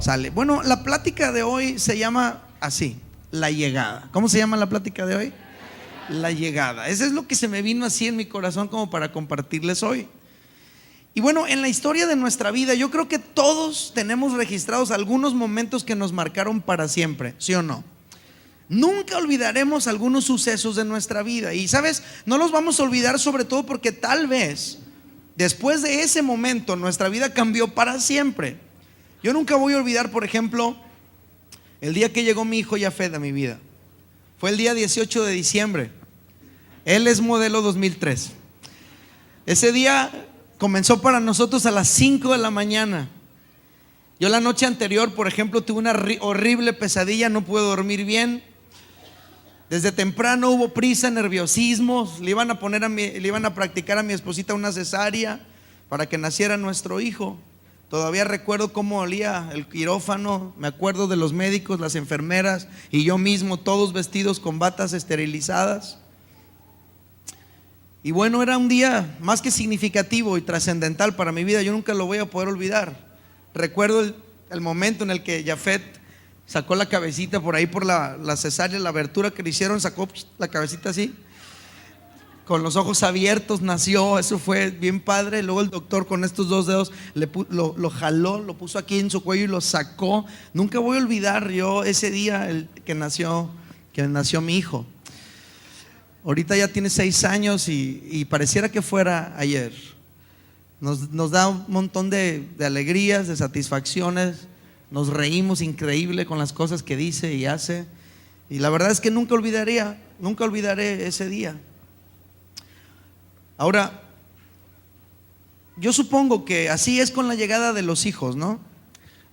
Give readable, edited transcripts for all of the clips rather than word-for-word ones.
Sale. Bueno, la plática de hoy se llama así, la llegada. ¿Cómo se llama la plática de hoy? La llegada. Eso es lo que se me vino así en mi corazón como para compartirles hoy. Y bueno, en la historia de nuestra vida yo creo que todos tenemos registrados algunos momentos que nos marcaron para siempre, ¿sí o no? Nunca olvidaremos algunos sucesos de nuestra vida. Y sabes, no los vamos a olvidar sobre todo porque tal vez después de ese momento nuestra vida cambió para siempre. Yo nunca voy a olvidar, por ejemplo, el día que llegó mi hijo Jafet a mi vida. Fue el día 18 de diciembre. Él es modelo 2003. Ese día comenzó para nosotros a las 5 de la mañana. Yo la noche anterior, por ejemplo, tuve una horrible pesadilla, no pude dormir bien. Desde temprano hubo prisa, nerviosismo. Le iban a practicar a mi esposita una cesárea para que naciera nuestro hijo. Todavía recuerdo cómo olía el quirófano, me acuerdo de los médicos, las enfermeras y yo mismo, todos vestidos con batas esterilizadas. Y bueno, era un día más que significativo y trascendental para mi vida. Yo nunca lo voy a poder olvidar. Recuerdo el momento en el que Jafet sacó la cabecita por ahí por la cesárea, la abertura que le hicieron, sacó la cabecita así, con los ojos abiertos nació. Eso fue bien padre. Luego el doctor con estos dos dedos lo jaló, lo puso aquí en su cuello y lo sacó. Nunca voy a olvidar yo ese día que nació mi hijo. Ahorita ya tiene 6 años y pareciera que fuera ayer. Nos da un montón de alegrías, de satisfacciones. Nos reímos increíble con las cosas que dice y hace. Y la verdad es que nunca olvidaré ese día. Ahora, yo supongo que así es con la llegada de los hijos, ¿no?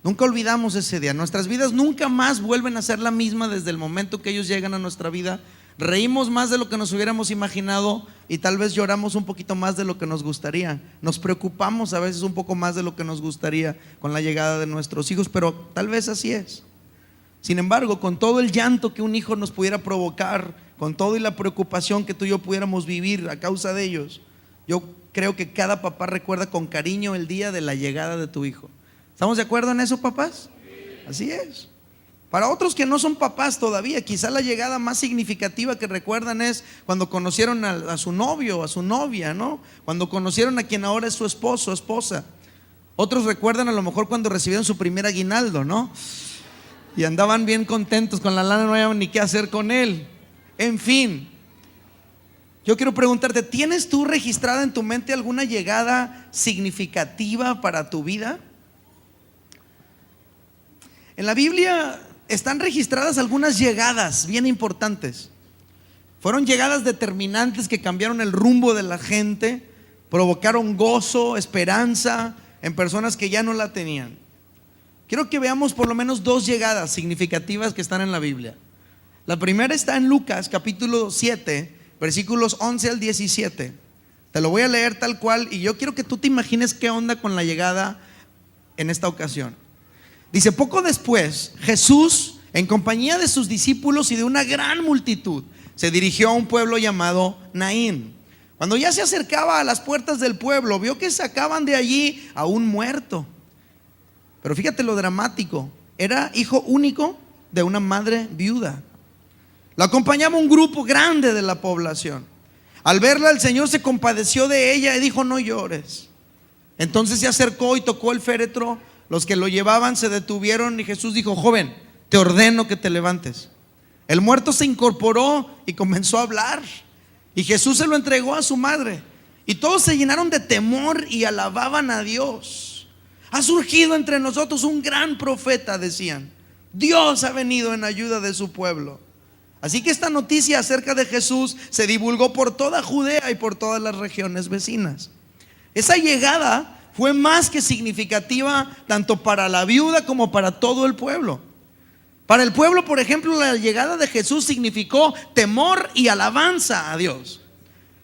Nunca olvidamos ese día. Nuestras vidas nunca más vuelven a ser la misma desde el momento que ellos llegan a nuestra vida. Reímos más de lo que nos hubiéramos imaginado y tal vez lloramos un poquito más de lo que nos gustaría. Nos preocupamos a veces un poco más de lo que nos gustaría con la llegada de nuestros hijos, pero tal vez así es. Sin embargo, con todo el llanto que un hijo nos pudiera provocar, con todo y la preocupación que tú y yo pudiéramos vivir a causa de ellos, yo creo que cada papá recuerda con cariño el día de la llegada de tu hijo. ¿Estamos de acuerdo en eso, papás? Así es. Para otros que no son papás todavía, quizá la llegada más significativa que recuerdan es cuando conocieron a su novio, a su novia, ¿no? Cuando conocieron a quien ahora es su esposo, esposa. Otros recuerdan a lo mejor cuando recibieron su primer aguinaldo, ¿no? Y andaban bien contentos con la lana, no habían ni qué hacer con él. En fin, yo quiero preguntarte, ¿tienes tú registrada en tu mente alguna llegada significativa para tu vida? En la Biblia están registradas algunas llegadas bien importantes. Fueron llegadas determinantes que cambiaron el rumbo de la gente, provocaron gozo, esperanza en personas que ya no la tenían. Quiero que veamos por lo menos 2 llegadas significativas que están en la Biblia. La primera está en Lucas capítulo 7, versículos 11 al 17. Te lo voy a leer tal cual y yo quiero que tú te imagines qué onda con la llegada en esta ocasión. Dice: poco después, Jesús, en compañía de sus discípulos y de una gran multitud, se dirigió a un pueblo llamado Naín. Cuando ya se acercaba a las puertas del pueblo, vio que sacaban de allí a un muerto. Pero fíjate lo dramático: era hijo único de una madre viuda. Lo acompañaba un grupo grande de la población. Al verla, el Señor se compadeció de ella y dijo: no llores. Entonces se acercó y tocó el féretro. Los que lo llevaban se detuvieron y Jesús dijo: joven, te ordeno que te levantes. El muerto se incorporó y comenzó a hablar, y Jesús se lo entregó a su madre. Y todos se llenaron de temor y alababan a Dios. Ha surgido entre nosotros un gran profeta, decían. Dios ha venido en ayuda de su pueblo. Así que esta noticia acerca de Jesús se divulgó por toda Judea y por todas las regiones vecinas. Esa llegada fue más que significativa tanto para la viuda como para todo el pueblo. Para el pueblo, por ejemplo, la llegada de Jesús significó temor y alabanza a Dios.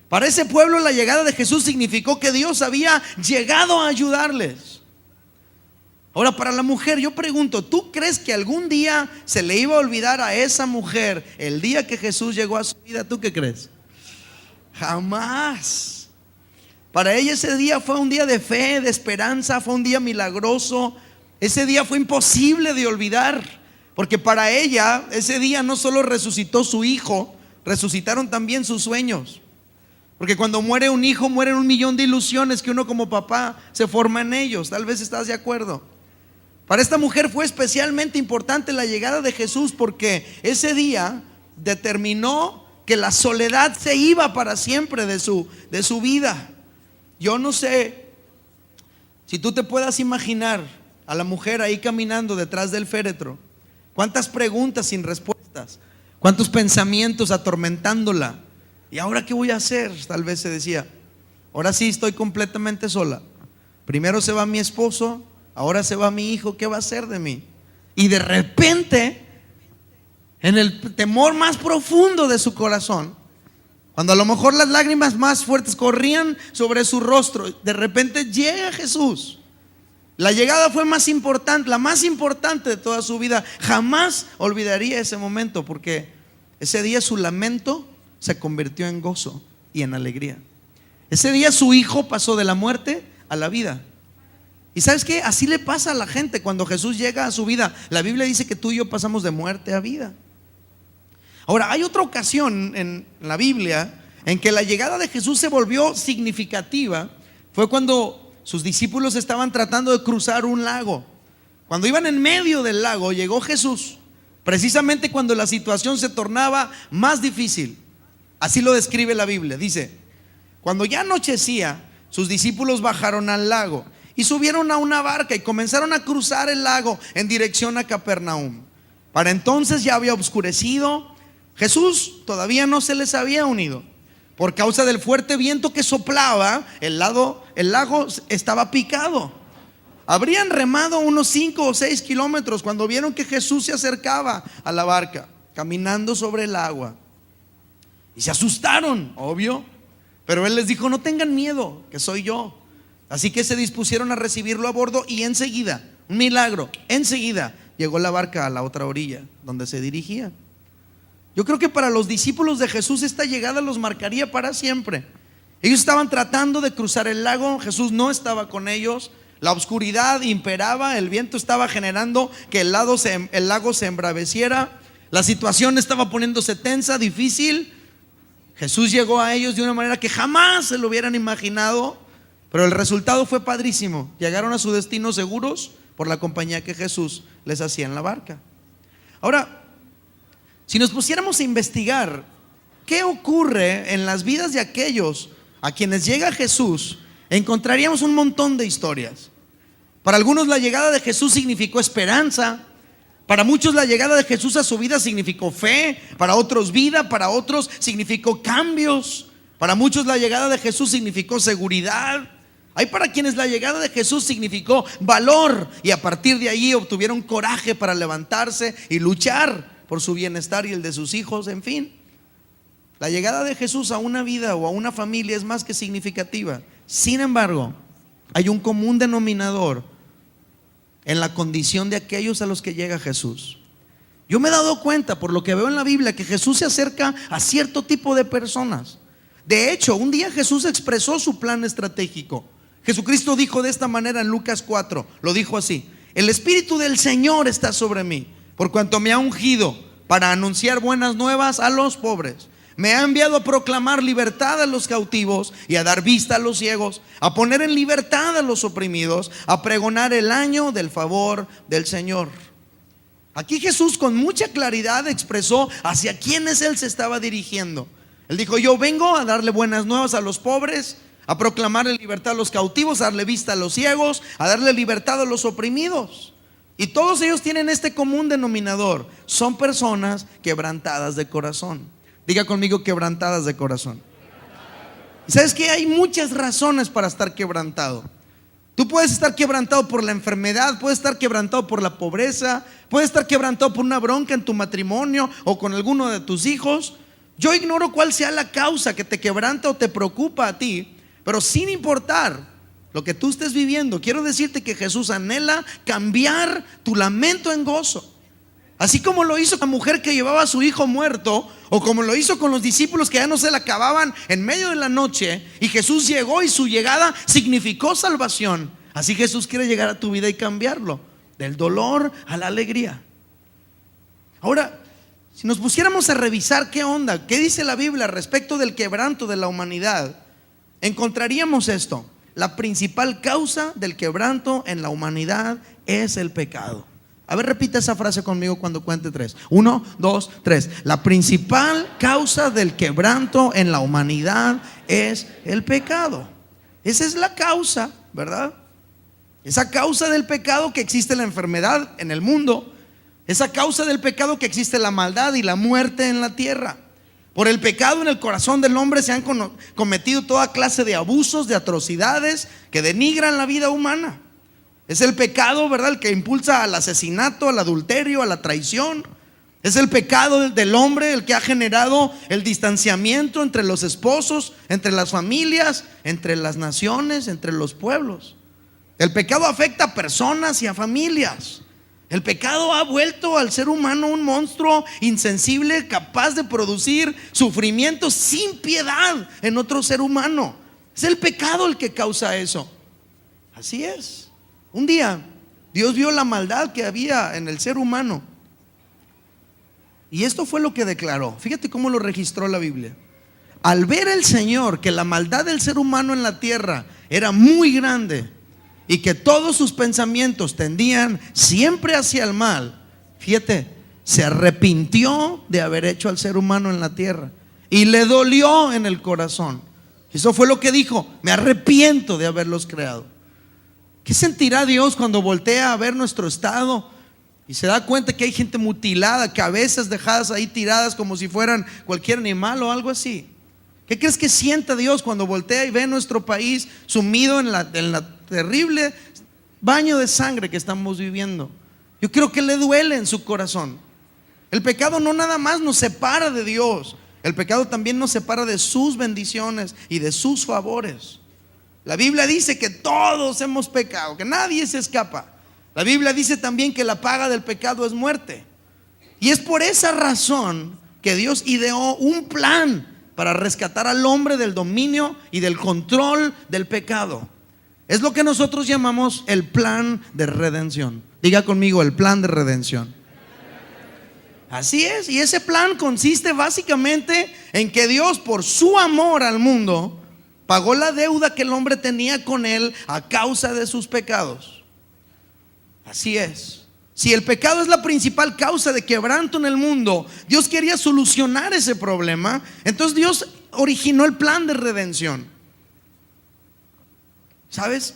Para ese pueblo la llegada de Jesús significó que Dios había llegado a ayudarles. Ahora, para la mujer, yo pregunto, ¿tú crees que algún día se le iba a olvidar a esa mujer el día que Jesús llegó a su vida? ¿Tú qué crees? Jamás. Para ella ese día fue un día de fe, de esperanza, fue un día milagroso. Ese día fue imposible de olvidar, porque para ella ese día no solo resucitó su hijo, resucitaron también sus sueños. Porque cuando muere un hijo, mueren 1,000,000 de ilusiones que uno como papá se forma en ellos. Tal vez estás de acuerdo. Para esta mujer fue especialmente importante la llegada de Jesús, porque ese día determinó que la soledad se iba para siempre de su vida. Yo no sé si tú te puedas imaginar a la mujer ahí caminando detrás del féretro. Cuántas preguntas sin respuestas, cuántos pensamientos atormentándola. ¿Y ahora qué voy a hacer? Tal vez se decía. Ahora sí estoy completamente sola. Primero se va mi esposo, ahora se va mi hijo. ¿Qué va a hacer de mí? Y de repente, en el temor más profundo de su corazón, cuando a lo mejor las lágrimas más fuertes corrían sobre su rostro, de repente llega Jesús. La llegada fue más importante, la más importante de toda su vida. Jamás olvidaría ese momento, porque ese día su lamento se convirtió en gozo y en alegría. Ese día su hijo pasó de la muerte a la vida. Y ¿sabes qué? Así le pasa a la gente cuando Jesús llega a su vida. La Biblia dice que tú y yo pasamos de muerte a vida. Ahora, hay otra ocasión en la Biblia en que la llegada de Jesús se volvió significativa. Fue cuando sus discípulos estaban tratando de cruzar un lago. Cuando iban en medio del lago, llegó Jesús, precisamente cuando la situación se tornaba más difícil. Así lo describe la Biblia. Dice: cuando ya anochecía, sus discípulos bajaron al lago y subieron a una barca y comenzaron a cruzar el lago en dirección a Capernaum. Para entonces ya había oscurecido. Jesús todavía no se les había unido. Por causa del fuerte viento que soplaba, el lago estaba picado. Habrían remado unos 5 o 6 kilómetros cuando vieron que Jesús se acercaba a la barca, caminando sobre el agua. Y se asustaron, obvio. Pero él les dijo: no tengan miedo, que soy yo. Así que se dispusieron a recibirlo a bordo, y enseguida, un milagro, enseguida llegó la barca a la otra orilla donde se dirigía. Yo creo que para los discípulos de Jesús esta llegada los marcaría para siempre. Ellos estaban tratando de cruzar el lago. Jesús no estaba con ellos. La oscuridad imperaba, el viento estaba generando que el lago se embraveciera. La situación estaba poniéndose tensa, difícil. Jesús llegó a ellos de una manera que jamás se lo hubieran imaginado, pero el resultado fue padrísimo. Llegaron a su destino seguros por la compañía que Jesús les hacía en la barca. Ahora, si nos pusiéramos a investigar qué ocurre en las vidas de aquellos a quienes llega Jesús, encontraríamos un montón de historias. Para algunos la llegada de Jesús significó esperanza. Para muchos la llegada de Jesús a su vida significó fe. Para otros vida, para otros significó cambios. Para muchos la llegada de Jesús significó seguridad. Hay para quienes la llegada de Jesús significó valor, y a partir de ahí obtuvieron coraje para levantarse y luchar por su bienestar y el de sus hijos. En fin, la llegada de Jesús a una vida o a una familia es más que significativa. Sin embargo, hay un común denominador en la condición de aquellos a los que llega Jesús. Yo me he dado cuenta, por lo que veo en la Biblia, que Jesús se acerca a cierto tipo de personas. De hecho, un día Jesús expresó su plan estratégico. Jesucristo dijo de esta manera en Lucas 4, lo dijo así: el Espíritu del Señor está sobre mí, por cuanto me ha ungido para anunciar buenas nuevas a los pobres. Me ha enviado a proclamar libertad a los cautivos y a dar vista a los ciegos, a poner en libertad a los oprimidos, a pregonar el año del favor del Señor. Aquí Jesús con mucha claridad expresó hacia quiénes Él se estaba dirigiendo. Él dijo: yo vengo a darle buenas nuevas a los pobres, a proclamarle libertad a los cautivos, a darle vista a los ciegos, a darle libertad a los oprimidos. Y todos ellos tienen este común denominador: son personas quebrantadas de corazón. Diga conmigo: quebrantadas de corazón. ¿Y sabes qué? Hay muchas razones para estar quebrantado. Tú puedes estar quebrantado por la enfermedad, puedes estar quebrantado por la pobreza, puedes estar quebrantado por una bronca en tu matrimonio o con alguno de tus hijos. Yo ignoro cuál sea la causa que te quebranta o te preocupa a ti, pero sin importar lo que tú estés viviendo, quiero decirte que Jesús anhela cambiar tu lamento en gozo. Así como lo hizo con la mujer que llevaba a su hijo muerto, o como lo hizo con los discípulos que ya no se le acababan en medio de la noche, y Jesús llegó y su llegada significó salvación. Así Jesús quiere llegar a tu vida y cambiarlo. del dolor a la alegría. Ahora, si nos pusiéramos a revisar qué onda, qué dice la Biblia respecto del quebranto de la humanidad, encontraríamos esto: la principal causa del quebranto en la humanidad es el pecado. A ver, repita esa frase conmigo cuando cuente 3. 1, 2, 3. La principal causa del quebranto en la humanidad es el pecado. Esa es la causa, ¿verdad? Esa causa del pecado que existe la enfermedad en el mundo. Esa causa del pecado que existe la maldad y la muerte en la tierra. Por el pecado en el corazón del hombre se han cometido toda clase de abusos, de atrocidades que denigran la vida humana. Es el pecado, ¿verdad?, el que impulsa al asesinato, al adulterio, a la traición. Es el pecado del hombre el que ha generado el distanciamiento entre los esposos, entre las familias, entre las naciones, entre los pueblos. El pecado afecta a personas y a familias. El pecado ha vuelto al ser humano un monstruo insensible, capaz de producir sufrimiento sin piedad en otro ser humano. Es el pecado el que causa eso. Así es. Un día Dios vio la maldad que había en el ser humano, y esto fue lo que declaró. Fíjate cómo lo registró la Biblia. Al ver el Señor que la maldad del ser humano en la tierra era muy grande y que todos sus pensamientos tendían siempre hacia el mal, fíjate, se arrepintió de haber hecho al ser humano en la tierra y le dolió en el corazón. Eso fue lo que dijo: me arrepiento de haberlos creado. ¿Qué sentirá Dios cuando voltea a ver nuestro estado y se da cuenta que hay gente mutilada, cabezas dejadas ahí tiradas como si fueran cualquier animal o algo así? ¿Qué crees que sienta Dios cuando voltea y ve nuestro país sumido en la terrible baño de sangre que estamos viviendo? Yo creo que le duele en su corazón. El pecado no nada más nos separa de Dios, el pecado también nos separa de sus bendiciones y de sus favores. La Biblia dice que todos hemos pecado, que nadie se escapa. La Biblia dice también que la paga del pecado es muerte. Y es por esa razón que Dios ideó un plan para rescatar al hombre del dominio y del control del pecado. Es lo que nosotros llamamos el plan de redención. Diga conmigo: el plan de redención. Así es, y ese plan consiste básicamente en que Dios, por su amor al mundo, pagó la deuda que el hombre tenía con él a causa de sus pecados. Así es. Si el pecado es la principal causa de quebranto en el mundo, Dios quería solucionar ese problema. Entonces Dios originó el plan de redención. ¿Sabes?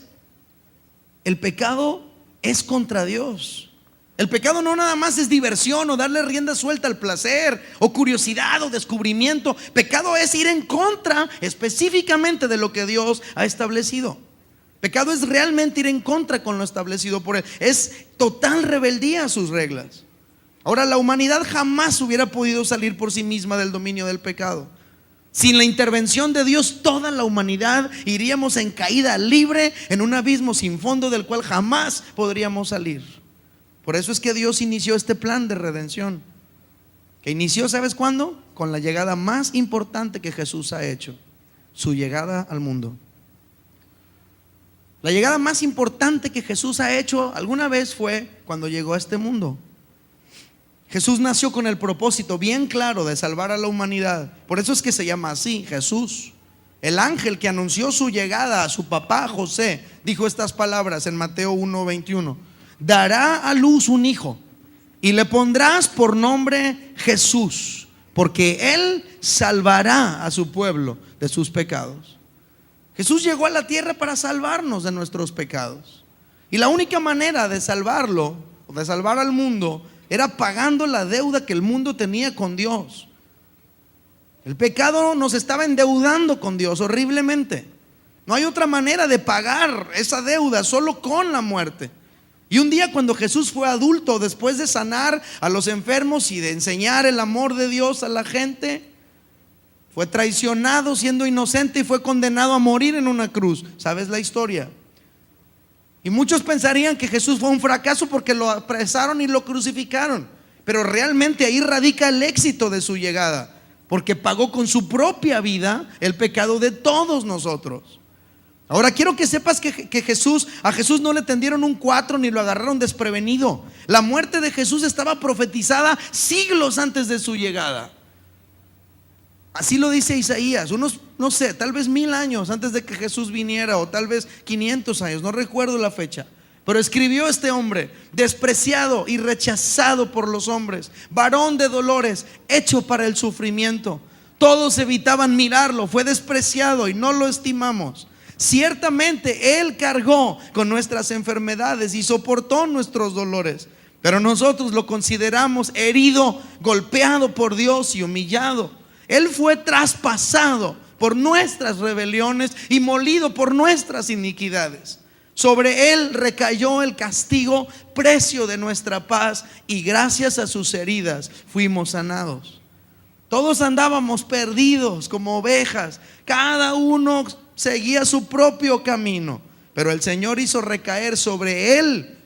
El pecado es contra Dios. El pecado no nada más es diversión o darle rienda suelta al placer o curiosidad o descubrimiento. Pecado es ir en contra específicamente de lo que Dios ha establecido. Pecado es realmente ir en contra con lo establecido por Él. Es total rebeldía a sus reglas. Ahora, la humanidad jamás hubiera podido salir por sí misma del dominio del pecado. Sin la intervención de Dios, toda la humanidad iríamos en caída libre en un abismo sin fondo del cual jamás podríamos salir. Por eso es que Dios inició este plan de redención, que inició, ¿sabes cuándo? Con la llegada más importante que Jesús ha hecho: su llegada al mundo. La llegada más importante que Jesús ha hecho alguna vez fue cuando llegó a este mundo. Jesús nació con el propósito bien claro de salvar a la humanidad. Por eso es que se llama así, Jesús. El ángel que anunció su llegada a su papá José dijo estas palabras en Mateo 1:21: dará a luz un hijo y le pondrás por nombre Jesús, porque él salvará a su pueblo de sus pecados. Jesús llegó a la tierra para salvarnos de nuestros pecados, y la única manera de salvarlo, o de salvar al mundo, era pagando la deuda que el mundo tenía con Dios. El pecado nos estaba endeudando con Dios horriblemente. No hay otra manera de pagar esa deuda, solo con la muerte. Y un día, cuando Jesús fue adulto, después de sanar a los enfermos y de enseñar el amor de Dios a la gente, fue traicionado siendo inocente y fue condenado a morir en una cruz. ¿Sabes la historia? Y muchos pensarían que Jesús fue un fracaso porque lo apresaron y lo crucificaron, pero realmente ahí radica el éxito de su llegada, porque pagó con su propia vida el pecado de todos nosotros. Ahora quiero que sepas que a Jesús no le tendieron un 4 ni lo agarraron desprevenido. La muerte de Jesús estaba profetizada siglos antes de su llegada. Así lo dice Isaías, unos, no sé, tal vez 1000 años antes de que Jesús viniera, o tal vez 500 años, no recuerdo la fecha. Pero escribió este hombre, despreciado y rechazado por los hombres, varón de dolores, hecho para el sufrimiento. Todos evitaban mirarlo, fue despreciado y no lo estimamos. Ciertamente Él cargó con nuestras enfermedades y soportó nuestros dolores, pero nosotros lo consideramos herido, golpeado por Dios y humillado. Él fue traspasado por nuestras rebeliones y molido por nuestras iniquidades. Sobre Él recayó el castigo, precio de nuestra paz, y gracias a sus heridas fuimos sanados. Todos andábamos perdidos como ovejas, cada uno seguía su propio camino, pero el Señor hizo recaer sobre Él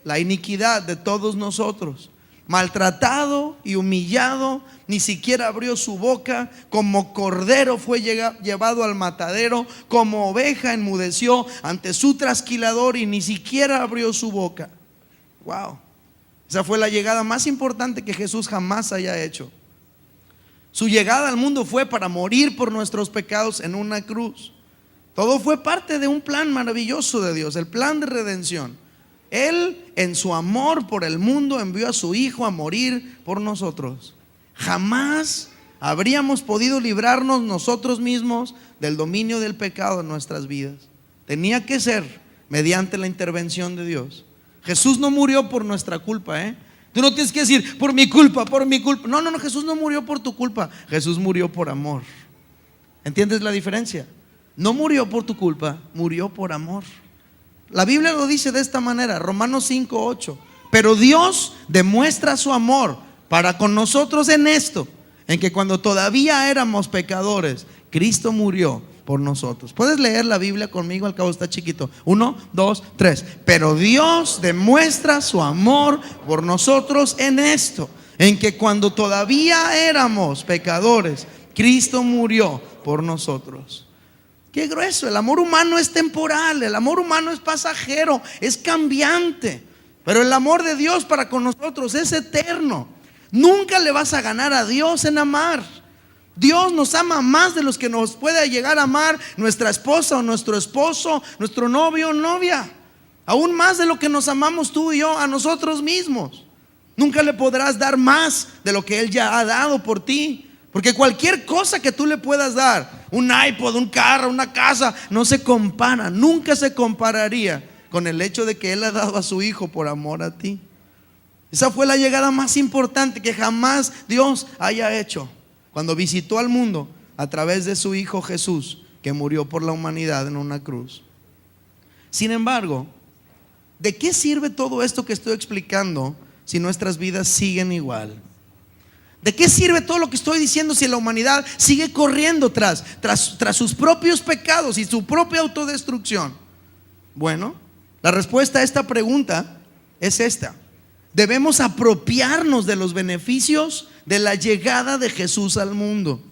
la iniquidad de todos nosotros. Maltratado y humillado, ni siquiera abrió su boca. Como cordero fue llevado al matadero, como oveja enmudeció ante su trasquilador y ni siquiera abrió su boca. Wow, esa fue la llegada más importante que Jesús jamás haya hecho. Su llegada al mundo fue para morir por nuestros pecados en una cruz. Todo fue parte de un plan maravilloso de Dios, el plan de redención. Él, en su amor por el mundo, envió a su Hijo a morir por nosotros. Jamás habríamos podido librarnos nosotros mismos del dominio del pecado en nuestras vidas. Tenía que ser mediante la intervención de Dios. Jesús no murió por nuestra culpa, Tú no tienes que decir, por mi culpa, por mi culpa. No, Jesús no murió por tu culpa. Jesús murió por amor. ¿Entiendes la diferencia? No murió por tu culpa, murió por amor. La Biblia lo dice de esta manera, Romanos 5:8. Pero Dios demuestra su amor para con nosotros en esto, en que cuando todavía éramos pecadores, Cristo murió por nosotros. ¿Puedes leer la Biblia conmigo? Al cabo está chiquito. 1, 2, 3. Pero Dios demuestra su amor por nosotros en esto, en que cuando todavía éramos pecadores, Cristo murió por nosotros. Qué grueso. El amor humano es temporal, el amor humano es pasajero, es cambiante. Pero el amor de Dios para con nosotros es eterno. Nunca le vas a ganar a Dios en amar. Dios nos ama más de los que nos puede llegar a amar nuestra esposa o nuestro esposo, nuestro novio o novia. Aún más de lo que nos amamos tú y yo a nosotros mismos. Nunca le podrás dar más de lo que Él ya ha dado por ti. Porque cualquier cosa que tú le puedas dar, un iPod, un carro, una casa, no se compara, nunca se compararía con el hecho de que Él ha dado a su Hijo por amor a ti. Esa fue la llegada más importante que jamás Dios haya hecho, cuando visitó al mundo a través de su Hijo Jesús, que murió por la humanidad en una cruz. Sin embargo, ¿de qué sirve todo esto que estoy explicando si nuestras vidas siguen igual? ¿De qué sirve todo lo que estoy diciendo si la humanidad sigue corriendo tras sus propios pecados y su propia autodestrucción? Bueno, la respuesta a esta pregunta es esta: debemos apropiarnos de los beneficios de la llegada de Jesús al mundo.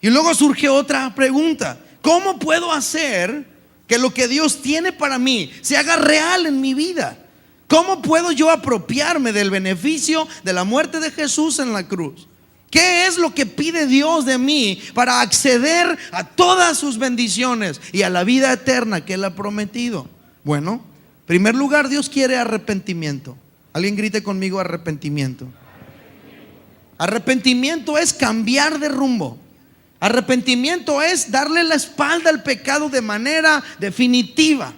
Y luego surge otra pregunta: ¿cómo puedo hacer que lo que Dios tiene para mí se haga real en mi vida? ¿Cómo puedo yo apropiarme del beneficio de la muerte de Jesús en la cruz? ¿Qué es lo que pide Dios de mí para acceder a todas sus bendiciones y a la vida eterna que Él ha prometido? Bueno, en primer lugar, Dios quiere arrepentimiento. Alguien grite conmigo: arrepentimiento. Arrepentimiento es cambiar de rumbo. Arrepentimiento es darle la espalda al pecado de manera definitiva.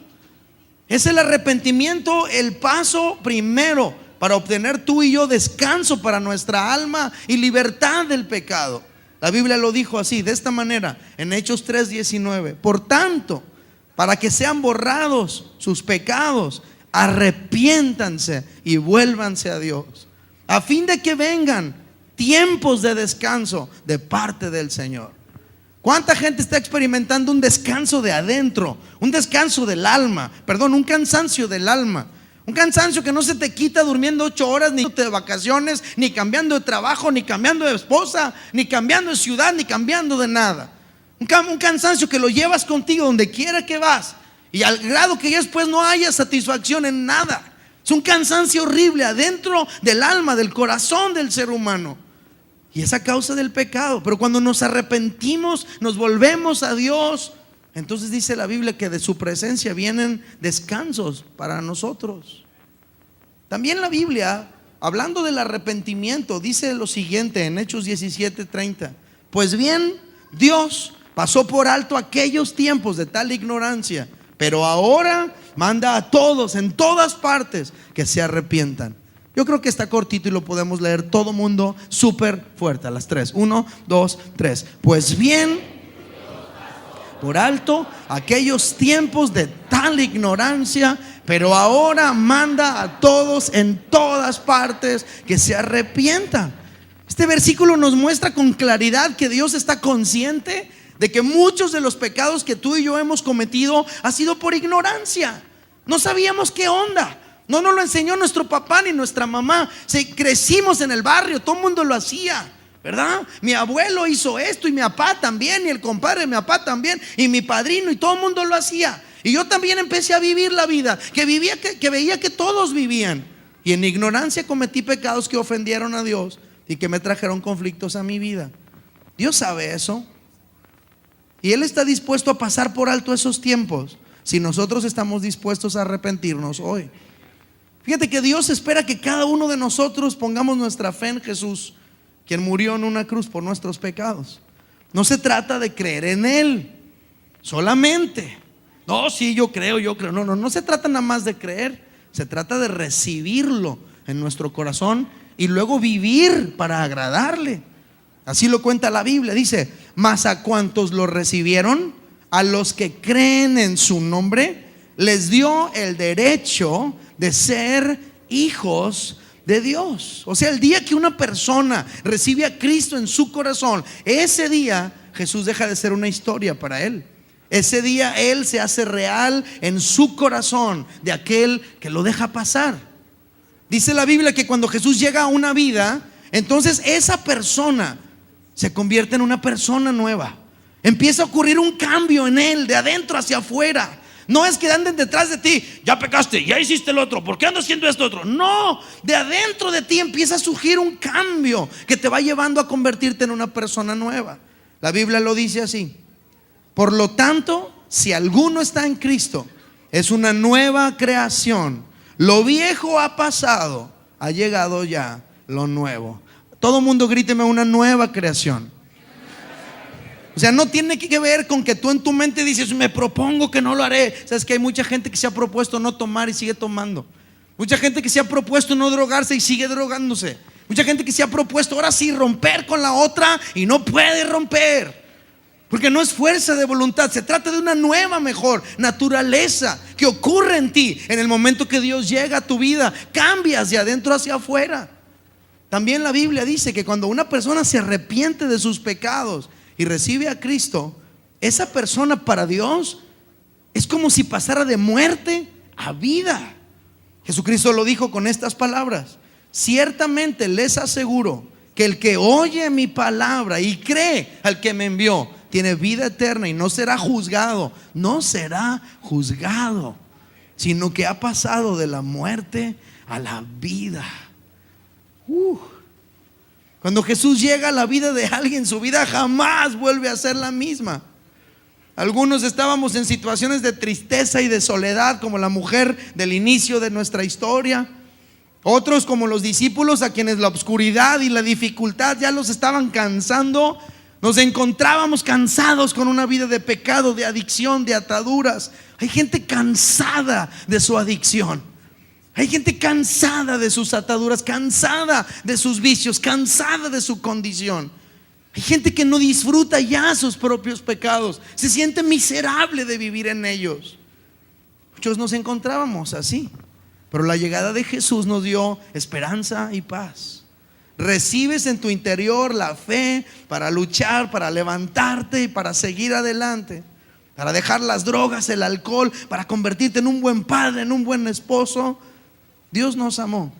Es el arrepentimiento el paso primero para obtener tú y yo descanso para nuestra alma y libertad del pecado. La Biblia lo dijo así, de esta manera, en Hechos 3:19. Por tanto, para que sean borrados sus pecados, arrepiéntanse y vuélvanse a Dios, a fin de que vengan tiempos de descanso de parte del Señor. ¿Cuánta gente está experimentando un descanso de adentro? Un descanso del alma, un cansancio del alma. Un cansancio que no se te quita durmiendo 8 horas, ni de vacaciones, ni cambiando de trabajo, ni cambiando de esposa, ni cambiando de ciudad, ni cambiando de nada. Un cansancio que lo llevas contigo donde quiera que vas, y al grado que ya después no haya satisfacción en nada. Es un cansancio horrible adentro del alma, del corazón del ser humano. Y es a causa del pecado. Pero cuando nos arrepentimos, nos volvemos a Dios, entonces dice la Biblia que de su presencia vienen descansos para nosotros. También la Biblia, hablando del arrepentimiento, dice lo siguiente en Hechos 17:30: pues bien, Dios pasó por alto aquellos tiempos de tal ignorancia, pero ahora manda a todos en todas partes que se arrepientan. Yo creo que está cortito y lo podemos leer todo mundo súper fuerte a las 3. 1, 2, 3. Pues bien, por alto aquellos tiempos de tal ignorancia, pero ahora manda a todos en todas partes que se arrepientan. Este versículo nos muestra con claridad que Dios está consciente de que muchos de los pecados que tú y yo hemos cometido ha sido por ignorancia. No sabíamos qué onda. No nos lo enseñó nuestro papá ni nuestra mamá. Crecimos en el barrio, todo el mundo lo hacía, ¿verdad? Mi abuelo hizo esto y mi papá también, y el compadre de mi papá también, y mi padrino, y todo el mundo lo hacía. Y yo también empecé a vivir la vida que veía que todos vivían, y en ignorancia cometí pecados que ofendieron a Dios y que me trajeron conflictos a mi vida. Dios sabe eso, y Él está dispuesto a pasar por alto esos tiempos si nosotros estamos dispuestos a arrepentirnos hoy. Fíjate que Dios espera que cada uno de nosotros pongamos nuestra fe en Jesús, quien murió en una cruz por nuestros pecados. No se trata de creer en Él solamente. No, sí, yo creo. No se trata nada más de creer. Se trata de recibirlo en nuestro corazón y luego vivir para agradarle. Así lo cuenta la Biblia. Dice: mas a cuantos lo recibieron, a los que creen en su nombre, les dio el derecho de ser hijos de Dios. O sea, el día que una persona recibe a Cristo en su corazón, ese día Jesús deja de ser una historia para él. Ese día Él se hace real en su corazón de aquel que lo deja pasar. Dice la Biblia que cuando Jesús llega a una vida, entonces esa persona se convierte en una persona nueva. Empieza a ocurrir un cambio en él, de adentro hacia afuera. No es que anden detrás de ti: ya pecaste, ya hiciste el otro, ¿por qué andas haciendo esto otro? No, de adentro de ti empieza a surgir un cambio que te va llevando a convertirte en una persona nueva. La Biblia lo dice así: por lo tanto, si alguno está en Cristo, es una nueva creación. Lo viejo ha pasado, ha llegado ya lo nuevo. Todo mundo gríteme: una nueva creación. O sea, no tiene que ver con que tú en tu mente dices: me propongo que no lo haré. Sabes que hay mucha gente que se ha propuesto no tomar y sigue tomando. Mucha gente que se ha propuesto no drogarse y sigue drogándose. Mucha gente que se ha propuesto ahora sí romper con la otra y no puede romper, porque no es fuerza de voluntad. Se trata de una nueva, mejor naturaleza que ocurre en ti en el momento que Dios llega a tu vida. Cambias de adentro hacia afuera. También la Biblia dice que cuando una persona se arrepiente de sus pecados y recibe a Cristo, esa persona para Dios es como si pasara de muerte a vida. Jesucristo lo dijo con estas palabras: ciertamente les aseguro que el que oye mi palabra y cree al que me envió tiene vida eterna y no será juzgado, sino que ha pasado de la muerte a la vida. Cuando Jesús llega a la vida de alguien, su vida jamás vuelve a ser la misma. Algunos estábamos en situaciones de tristeza y de soledad, como la mujer del inicio de nuestra historia. Otros, como los discípulos, a quienes la oscuridad y la dificultad ya los estaban cansando. Nos encontrábamos cansados con una vida de pecado, de adicción, de ataduras. Hay gente cansada de su adicción. Hay gente cansada de sus ataduras, cansada de sus vicios, cansada de su condición. Hay gente que no disfruta ya sus propios pecados, se siente miserable de vivir en ellos. Muchos nos encontrábamos así, pero la llegada de Jesús nos dio esperanza y paz. Recibes en tu interior la fe para luchar, para levantarte y para seguir adelante, para dejar las drogas, el alcohol, para convertirte en un buen padre, en un buen esposo. Dios nos amó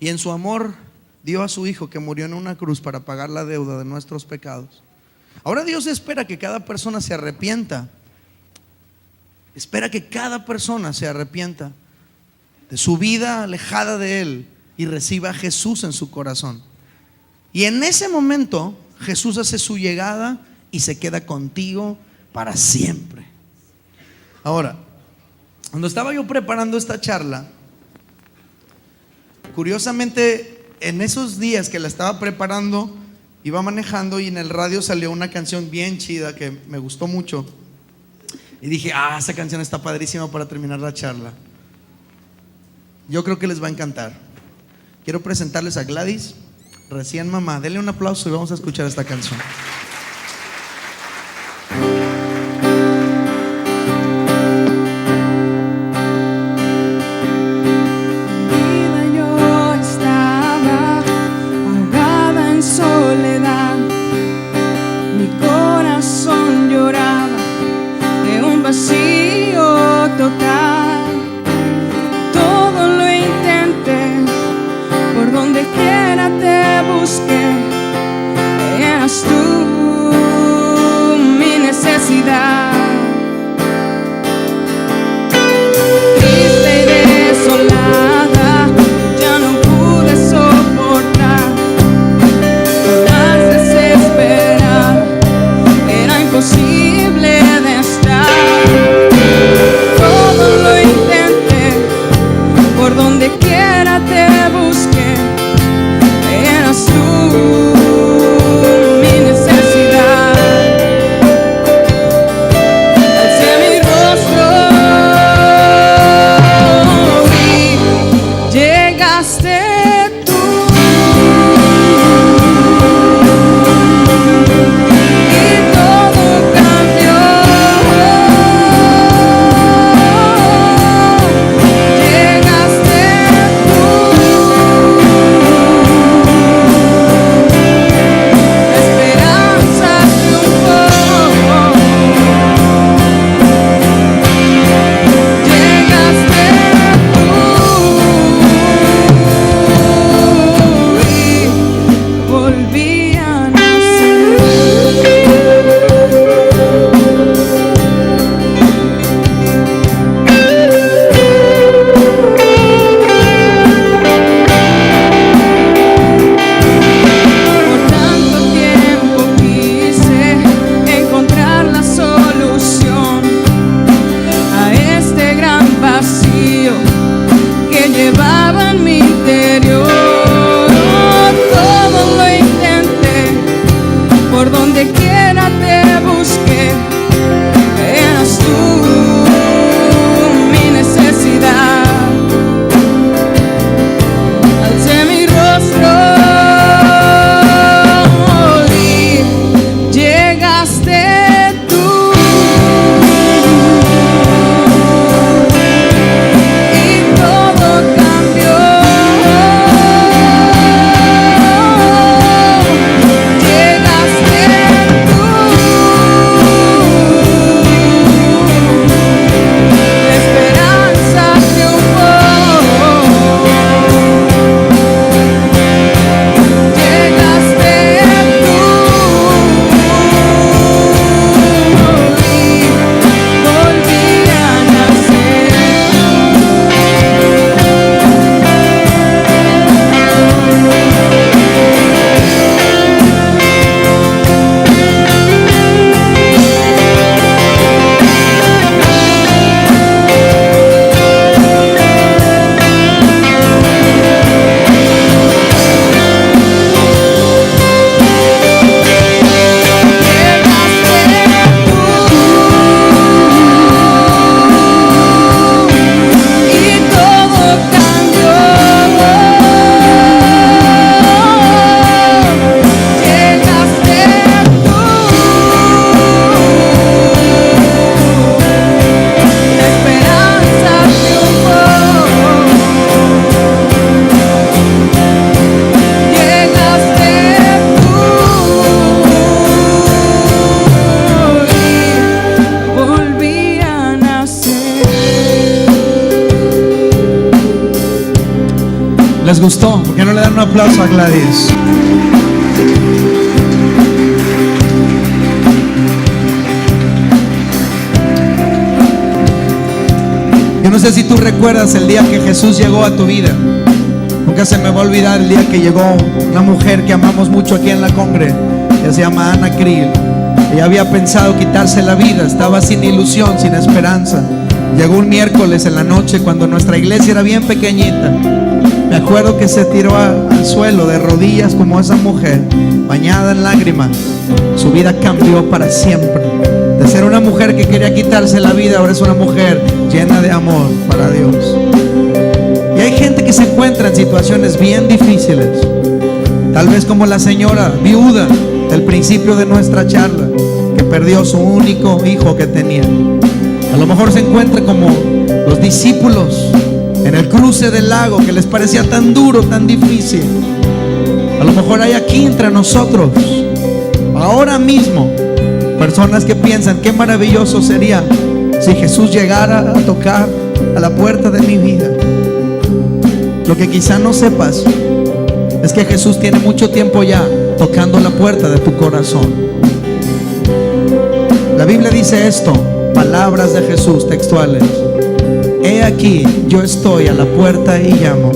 y en su amor dio a su Hijo, que murió en una cruz para pagar la deuda de nuestros pecados. Ahora Dios espera que cada persona se arrepienta. Espera que cada persona se arrepienta de su vida alejada de Él y reciba a Jesús en su corazón. Y en ese momento Jesús hace su llegada y se queda contigo para siempre. Ahora, cuando estaba yo preparando esta charla, curiosamente en esos días que la estaba preparando, iba manejando y en el radio salió una canción bien chida que me gustó mucho. Y dije, esa canción está padrísima para terminar la charla. Yo creo que les va a encantar. Quiero presentarles a Gladys, recién mamá. Denle un aplauso y vamos a escuchar esta canción. Yo estaba ahogada en soledad, mi corazón lloraba de un vacío total. Todo lo intenté, por donde quiera te busqué, eras tú mi necesidad. Triste y desolada, ya no pude soportar, más desesperada, era imposible de estar. Todo lo intenté, por donde quiera te busqué, eras tú mi necesidad. Alcé mi rostro y llegaste tú, y todo cambió. Llegaste tú, la esperanza triunfó. Llegaste tú y volví a nacer. Por tanto tiempo quise encontrar la solución a este gran vacío que llevaba en mi interior. Todo lo intenté, por donde quiera te busqué, eras tú mi necesidad. Alcé mi rostro y llegaste tú, y todo cambió. Llegaste tú, la esperanza triunfó. Llegaste tú y volví a nacer. Y todo cambió. Llegaste tú, la esperanza triunfó. Llegaste tú y volví a nacer. ¿Les gustó? ¿Por qué no le dan un aplauso a Gladys? no sé si tú recuerdas el día que Jesús llegó a tu vida. Nunca se me va a olvidar el día que llegó una mujer que amamos mucho aquí en la Congre, que se llama Ana Krill. Ella había pensado quitarse la vida, estaba sin ilusión, sin esperanza. Llegó un miércoles en la noche cuando nuestra iglesia era bien pequeñita. Me acuerdo que se tiró al suelo de rodillas como esa mujer, bañada en lágrimas. Su vida cambió para siempre. De ser una mujer que quería quitarse la vida, ahora es una mujer llena de amor para Dios. Y hay gente que se encuentra en situaciones bien difíciles, tal vez como la señora viuda del principio de nuestra charla, que perdió su único hijo que tenía. A lo mejor se encuentra como los discípulos en el cruce del lago, que les parecía tan duro, tan difícil. A lo mejor hay aquí entre nosotros ahora mismo personas que piensan: qué maravilloso sería si Jesús llegara a tocar a la puerta de mi vida. Lo que quizá no sepas es que Jesús tiene mucho tiempo ya tocando la puerta de tu corazón. La Biblia dice esto, palabras de Jesús textuales: he aquí, yo estoy a la puerta y llamo.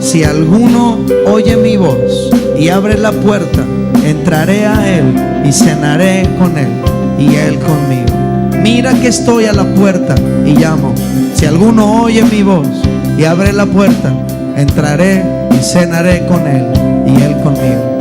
Si alguno oye mi voz y abre la puerta, entraré a él y cenaré con él y él conmigo. Mira que estoy a la puerta y llamo. Si alguno oye mi voz y abre la puerta, entraré y cenaré con él y él conmigo.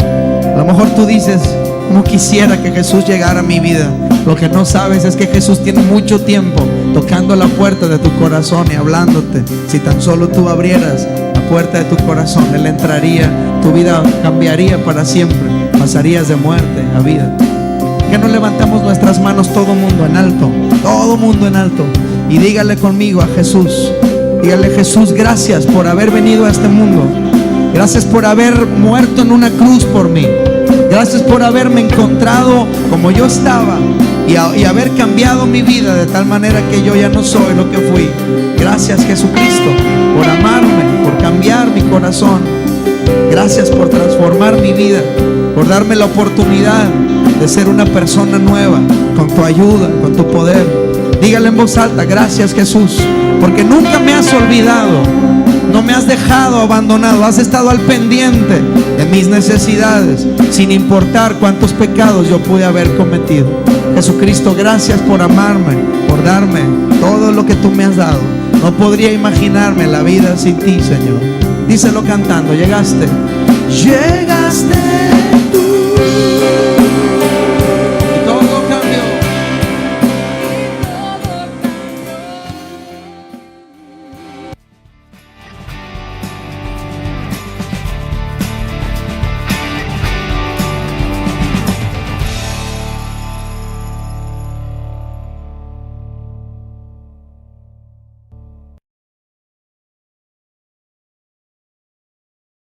A lo mejor tú dices: cómo quisiera que Jesús llegara a mi vida. Lo que no sabes es que Jesús tiene mucho tiempo tocando la puerta de tu corazón y hablándote. Si tan solo tú abrieras la puerta de tu corazón, Él entraría, tu vida cambiaría para siempre, pasarías de muerte a vida. Que no levantamos nuestras manos todo mundo en alto, todo mundo en alto, y dígale conmigo a Jesús. Dígale: Jesús, gracias por haber venido a este mundo. Gracias por haber muerto en una cruz por mí. Gracias por haberme encontrado como yo estaba y haber cambiado mi vida de tal manera que yo ya no soy lo que fui. Gracias, Jesucristo, por amarme, por cambiar mi corazón. Gracias por transformar mi vida, por darme la oportunidad de ser una persona nueva, con tu ayuda, con tu poder. Dígale en voz alta: gracias, Jesús, porque nunca me has olvidado, no me has dejado abandonado, has estado al pendiente de mis necesidades, sin importar cuántos pecados yo pude haber cometido. Jesucristo, gracias por amarme, por darme todo lo que tú me has dado. No podría imaginarme la vida sin ti, Señor. Díselo cantando: llegaste, llegaste.